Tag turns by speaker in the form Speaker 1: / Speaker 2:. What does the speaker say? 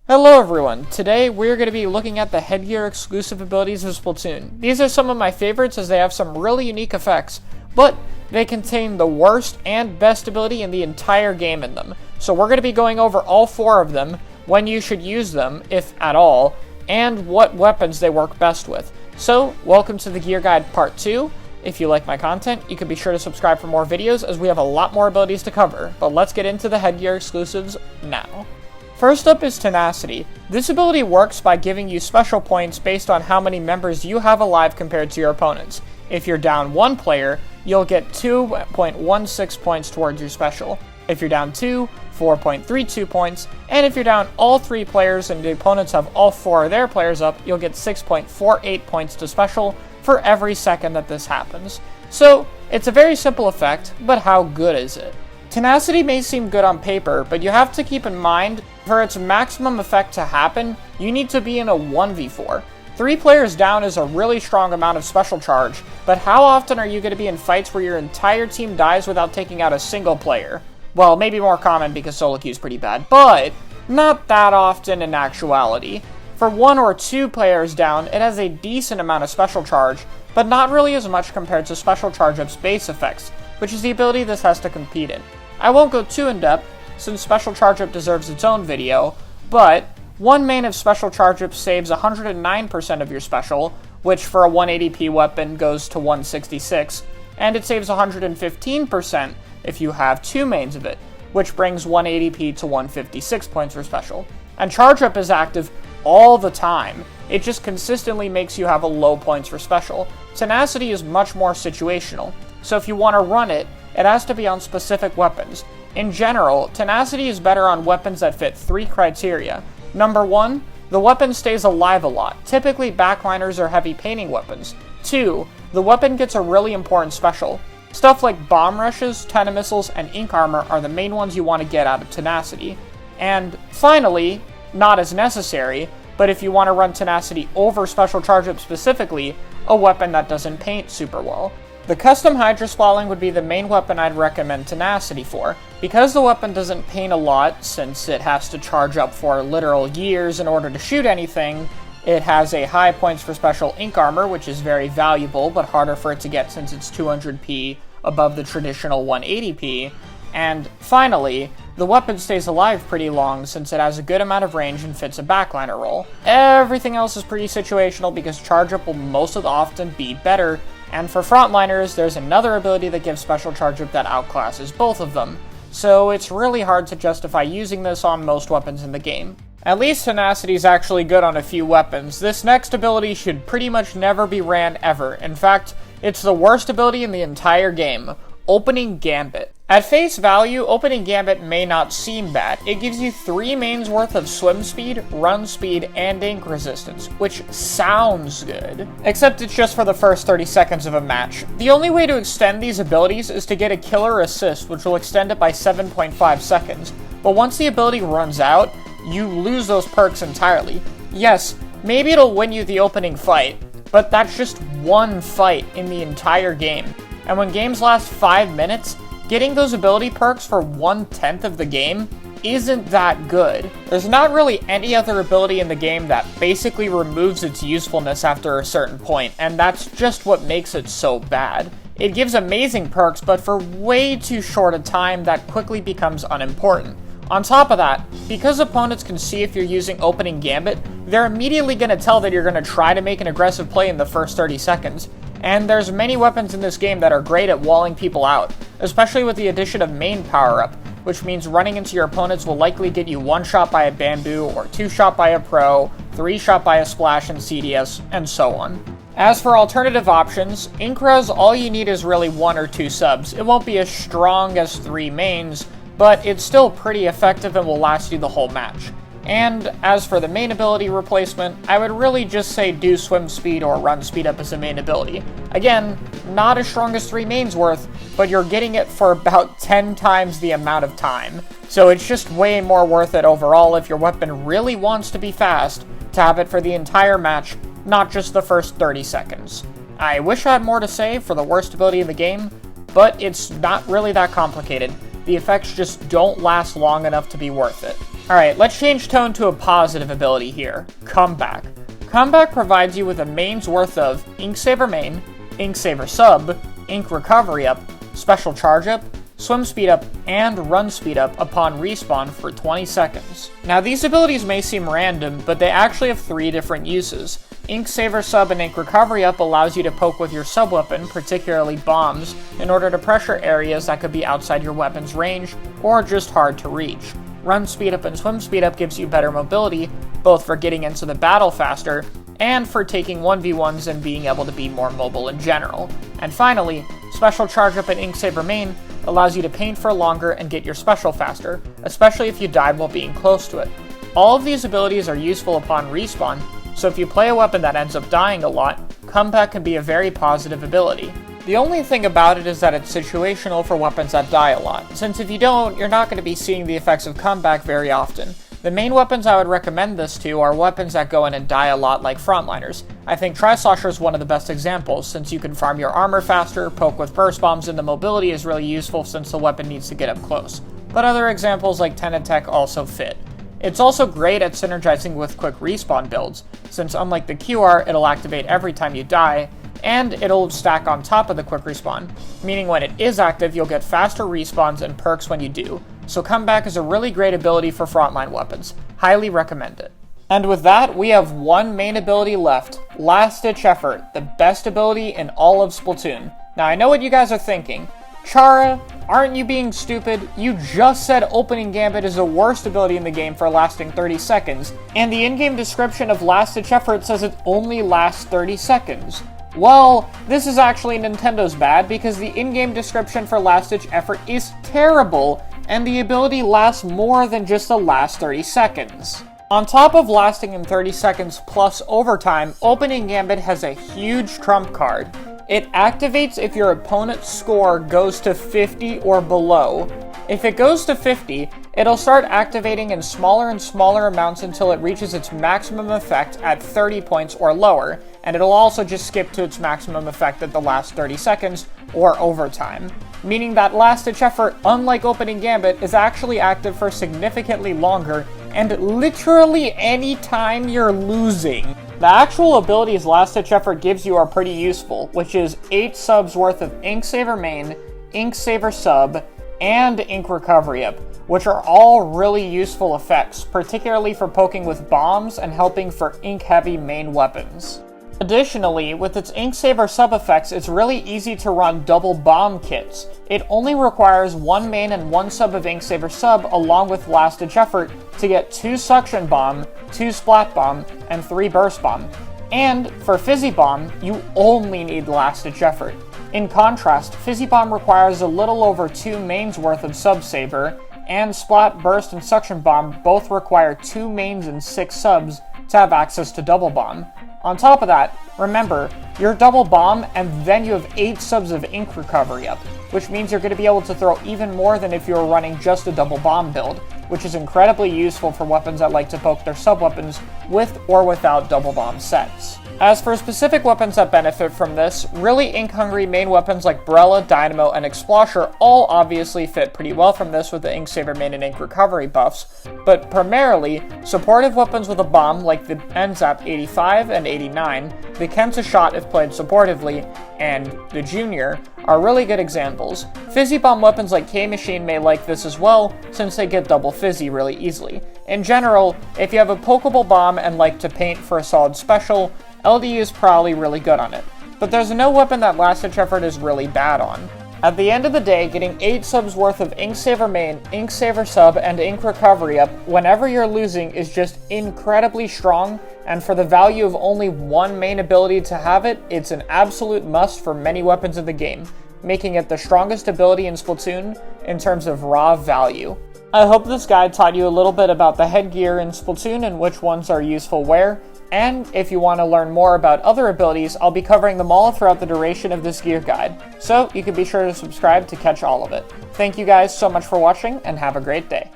Speaker 1: Hello everyone, today we're going to be looking at the headgear exclusive abilities of Splatoon. These are some of my favorites as they have some really unique effects, but they contain the worst and best ability in the entire game in them. So we're going to be going over all four of them, when you should use them, if at all, and what weapons they work best with. So, welcome to the Gear Guide Part 2. If you like my content, you can be sure to subscribe for more videos as we have a lot more abilities to cover, but let's get into the headgear exclusives now. First up is Tenacity. This ability works by giving you special points based on how many members you have alive compared to your opponents. If you're down one player, you'll get 2.16 points towards your special. If you're down 2, 4.32 points, and if you're down all 3 players and the opponents have all 4 of their players up, you'll get 6.48 points to special for every second that this happens. So, it's a very simple effect, but how good is it? Tenacity may seem good on paper, but you have to keep in mind, for its maximum effect to happen, you need to be in a 1v4. 3 players down is a really strong amount of special charge, but how often are you going to be in fights where your entire team dies without taking out a single player? Well, maybe more common because solo queue is pretty bad, but not that often in actuality. For 1 or 2 players down, it has a decent amount of special charge, but not really as much compared to Special Charge Up's base effects, which is the ability this has to compete in. I won't go too in-depth, since Special Charge Up deserves its own video, but one main of Special Charge Up saves 109% of your special, which for a 180p weapon goes to 166, and it saves 115% if you have 2 mains of it, which brings 180p to 156 points for special. And Charge Up is active all the time. It just consistently makes you have a low points for special. Tenacity is much more situational, so if you want to run it, it has to be on specific weapons. In general, Tenacity is better on weapons that fit 3 criteria. Number 1, the weapon stays alive a lot, typically backliners or heavy painting weapons. 2, the weapon gets a really important special. Stuff like bomb rushes, tena missiles, and ink armor are the main ones you want to get out of Tenacity. And finally, not as necessary, but if you want to run Tenacity over Special Charge Up specifically, a weapon that doesn't paint super well. The custom Hydra Spalling would be the main weapon I'd recommend Tenacity for. Because the weapon doesn't paint a lot, since it has to charge up for literal years in order to shoot anything, it has a high points for special ink armor, which is very valuable, but harder for it to get since it's 200p above the traditional 180p. And finally, the weapon stays alive pretty long since it has a good amount of range and fits a backliner role. Everything else is pretty situational because Charge Up will most of the often be better. And for frontliners, there's another ability that gives Special Charge Up that outclasses both of them, so it's really hard to justify using this on most weapons in the game. At least Tenacity is actually good on a few weapons. This next ability should pretty much never be ran ever. In fact, it's the worst ability in the entire game, Opening Gambit. At face value, Opening Gambit may not seem bad. It gives you 3 mains worth of swim speed, run speed, and ink resistance, which sounds good. Except it's just for the first 30 seconds of a match. The only way to extend these abilities is to get a killer assist, which will extend it by 7.5 seconds. But once the ability runs out, you lose those perks entirely. Yes, maybe it'll win you the opening fight, but that's just one fight in the entire game. And when games last 5 minutes, getting those ability perks for 1/10 of the game isn't that good. There's not really any other ability in the game that basically removes its usefulness after a certain point, and that's just what makes it so bad. It gives amazing perks, but for way too short a time that quickly becomes unimportant. On top of that, because opponents can see if you're using Opening Gambit, they're immediately going to tell that you're going to try to make an aggressive play in the first 30 seconds. And there's many weapons in this game that are great at walling people out, especially with the addition of main power-up, which means running into your opponents will likely get you 1 shot by a bamboo, or 2 shot by a pro, 3 shot by a splash and CDS, and so on. As for alternative options, ink res, all you need is really 1 or 2 subs. It won't be as strong as 3 mains, but it's still pretty effective and will last you the whole match. And as for the main ability replacement, I would really just say do swim speed or run speed up as a main ability. Again, not as strong as 3 mains worth, but you're getting it for about 10 times the amount of time. So it's just way more worth it overall if your weapon really wants to be fast, to have it for the entire match, not just the first 30 seconds. I wish I had more to say for the worst ability in the game, but it's not really that complicated. The effects just don't last long enough to be worth it. Alright, let's change tone to a positive ability here, Comeback. Comeback provides you with a main's worth of Ink Saver main, Ink Saver sub, Ink Recovery up, Special Charge up, Swim Speed up, and Run Speed up upon respawn for 20 seconds. Now these abilities may seem random, but they actually have 3 different uses. Ink Saver sub and Ink Recovery up allows you to poke with your sub-weapon, particularly bombs, in order to pressure areas that could be outside your weapon's range, or just hard to reach. Run Speed up and Swim Speed up gives you better mobility, both for getting into the battle faster, and for taking 1v1s and being able to be more mobile in general. And finally, Special Charge up and Ink Saver main allows you to paint for longer and get your special faster, especially if you died while being close to it. All of these abilities are useful upon respawn, so if you play a weapon that ends up dying a lot, Comeback can be a very positive ability. The only thing about it is that it's situational for weapons that die a lot, since if you don't, you're not going to be seeing the effects of Comeback very often. The main weapons I would recommend this to are weapons that go in and die a lot like frontliners. I think Tri-Slosher is one of the best examples, since you can farm your armor faster, poke with burst bombs, and the mobility is really useful since the weapon needs to get up close. But other examples like Tenacity also fit. It's also great at synergizing with quick respawn builds, since unlike the QR, it'll activate every time you die, and it'll stack on top of the quick respawn, meaning when it is active, you'll get faster respawns and perks when you do. So Comeback is a really great ability for frontline weapons. Highly recommend it. And with that, we have one main ability left, Last Ditch Effort, the best ability in all of Splatoon. Now I know what you guys are thinking. Chara, aren't you being stupid? You just said Opening Gambit is the worst ability in the game for lasting 30 seconds, and the in-game description of Last Ditch Effort says it only lasts 30 seconds. Well, this is actually Nintendo's bad, because the in-game description for Last Ditch Effort is terrible, and the ability lasts more than just the last 30 seconds. On top of lasting in 30 seconds plus overtime, Opening Gambit has a huge trump card. It activates if your opponent's score goes to 50 or below. If it goes to 50, it'll start activating in smaller and smaller amounts until it reaches its maximum effect at 30 points or lower, and it'll also just skip to its maximum effect at the last 30 seconds or overtime. Meaning that Last Ditch Effort, unlike Opening Gambit, is actually active for significantly longer, and literally any time you're losing. The actual abilities Last Ditch Effort gives you are pretty useful, which is 8 subs worth of Ink Saver main, Ink Saver sub, and Ink Recovery up, which are all really useful effects, particularly for poking with bombs and helping for ink-heavy main weapons. Additionally, with its Ink Saver sub effects, it's really easy to run double bomb kits. It only requires 1 main and 1 sub of Ink Saver sub along with Last Ditch Effort to get 2 suction bomb, 2 splat bomb, and 3 burst bomb. And for Fizzy Bomb, you only need Last Ditch Effort. In contrast, Fizzy Bomb requires a little over 2 mains worth of sub saver, and Splat, Burst, and Suction Bomb both require 2 mains and 6 subs to have access to Double Bomb. On top of that, remember, you're Double Bomb and then you have 8 subs of Ink Recovery up, which means you're going to be able to throw even more than if you were running just a Double Bomb build, which is incredibly useful for weapons that like to poke their sub-weapons with or without Double Bomb sets. As for specific weapons that benefit from this, really ink-hungry main weapons like Brella, Dynamo, and Explosher all obviously fit pretty well from this with the Ink Saver main and Ink Recovery buffs, but primarily, supportive weapons with a bomb like the NZAP 85 and 89, the Kenta Shot if played supportively, and the Junior are really good examples. Fizzy Bomb weapons like K-Machine may like this as well, since they get double fizzy really easily. In general, if you have a pokeable bomb and like to paint for a solid special, LDU is probably really good on it. But there's no weapon that Last Ditch Effort is really bad on. At the end of the day, getting 8 subs worth of Ink Saver main, Ink Saver sub, and Ink Recovery up whenever you're losing is just incredibly strong, and for the value of only 1 main ability to have it, it's an absolute must for many weapons in the game, making it the strongest ability in Splatoon in terms of raw value. I hope this guide taught you a little bit about the headgear in Splatoon and which ones are useful where, and if you want to learn more about other abilities, I'll be covering them all throughout the duration of this gear guide, so you can be sure to subscribe to catch all of it. Thank you guys so much for watching, and have a great day.